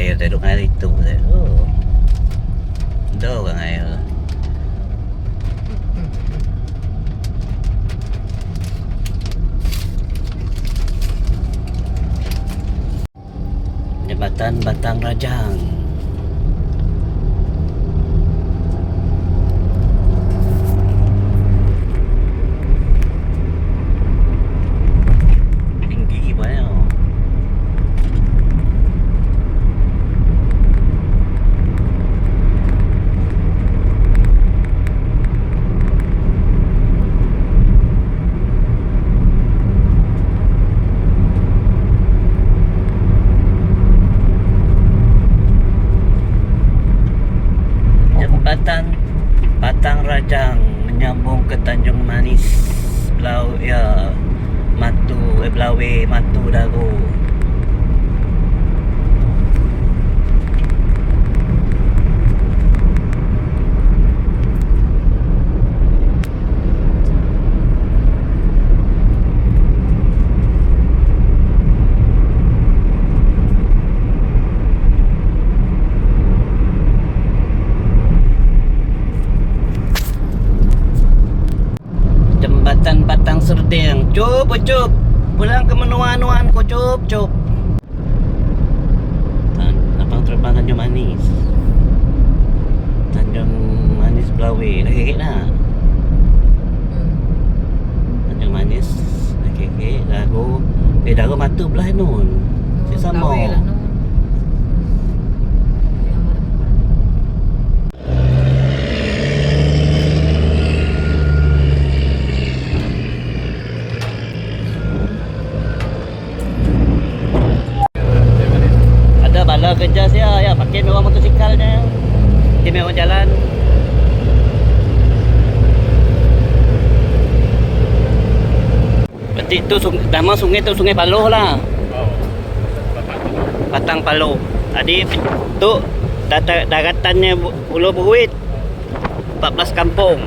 air dia duduk air itu dia. Oh. Ada orang air. Jembatan Batang Rajang. Tinggi banyak. Jembatan Batang Rajang menyambung ke Tanjung Manis, Belawe, Matu Dago. Jembatan Batang Serding. Cup. Pulang ke menua-nuan ko, cup. Abang terbang Tanjung Manis. Tanjung Manis Belawe. Lagi nak. Tanjung Manis. Lagi Dago. Dago Matu belah nun. Si sama. Bala kerja saya ya pakai mewah motosikalnya. Di mewah jalan. Berarti itu nama sungai tu Sungai Paloh lah. Batang Paloh. Tadi tu daratannya Pulau Beruit. 14 kampung.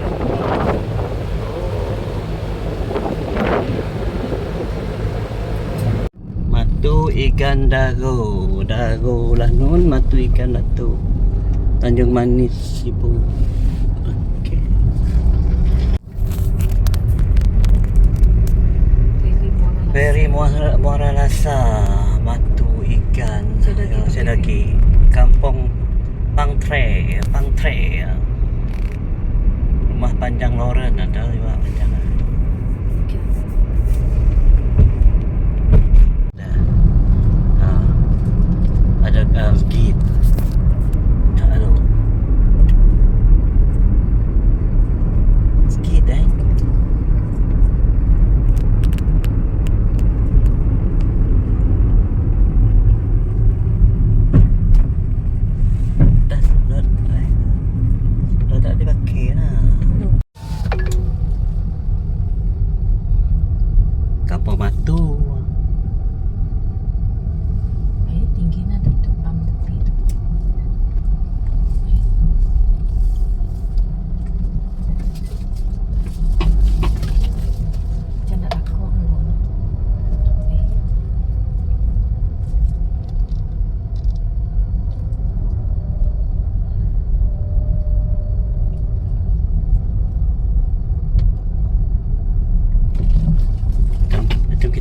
Matu ikan Dago lah nun, matu ikan Datu Tanjung Manis Ibu. Okey. Feri Muara Lasa, matu ikan. Saya lagi Kampung Pangtre. Rumah Panjang Loren ada juga panjang. Ada gate. Halo. Gate dah tak dipakai lah. Kampung Matu.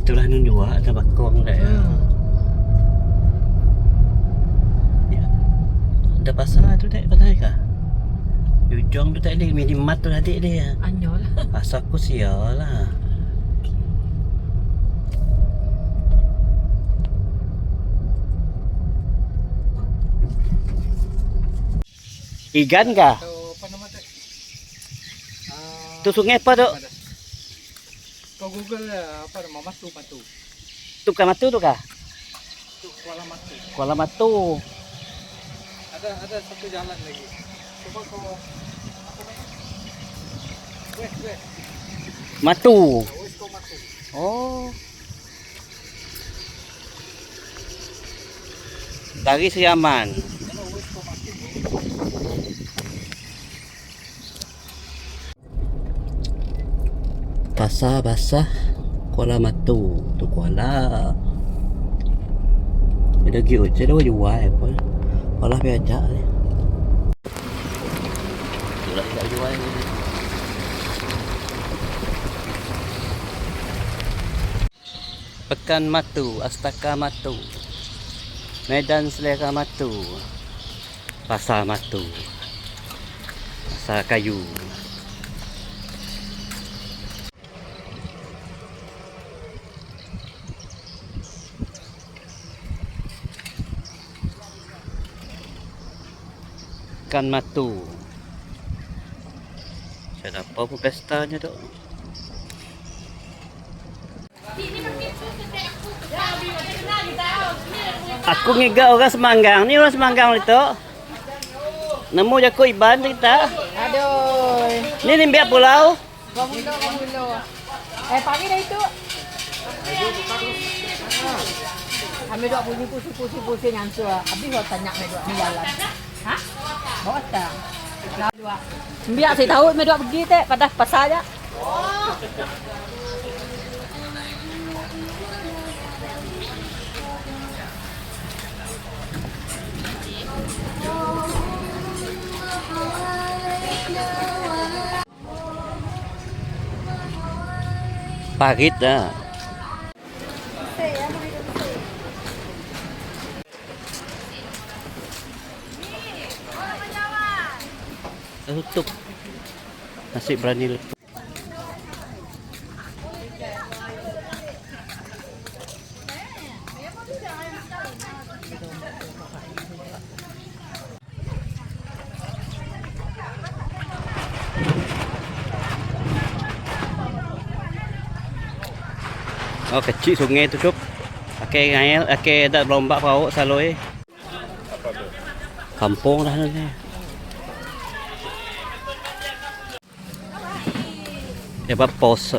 Itulah nun juga ada bakong dah ya. Ya. Ada pasar tu tak pandai kah? Ujung tu tak ada minimat tu adik dia. Anyol. Pasar aku sial lah. Ikan kah? Apa nama tu? Tu sungai apa tu? Kau Google apa nama Matu. Tu bukan Matu tu kah? Tu Kuala Matu. Kuala Matu. Ada satu jalan lagi. Coba kau apa nama? West. Matu. West kau Matu. Oh. Dari Seriaman. West kau Matu. Pasar basah Kuala Matu. Tu Kuala. Ada giu je dah jual apa. Olah biasa ni. Itulah tak jual ni. Pekan Matu, Astaka Matu. Medan Selera Matu. Pasar Matu. Pasar kayu. Pekan Matu. Ada apa pun pestanya tu? Aku ngigak orang Semanggang. Ni orang Semanggang itu. Nemu jaku Iban kita. Aduh. Ni biak pulau. Kamu. Pagi dah itu. Kami dua bunyi pusing ansur. Habis kau tanya kami dua jalan. Hah? Bawa tak? Dua. Biar saya tahu kami dua pergi teh pada pasar aja. Parit dah. Tutup. Nasi berani letup. Oh kecil sungai tutup. Pakai ngail, pakai ada berombak perahu saloi. Kampung dah ni. Dia pos.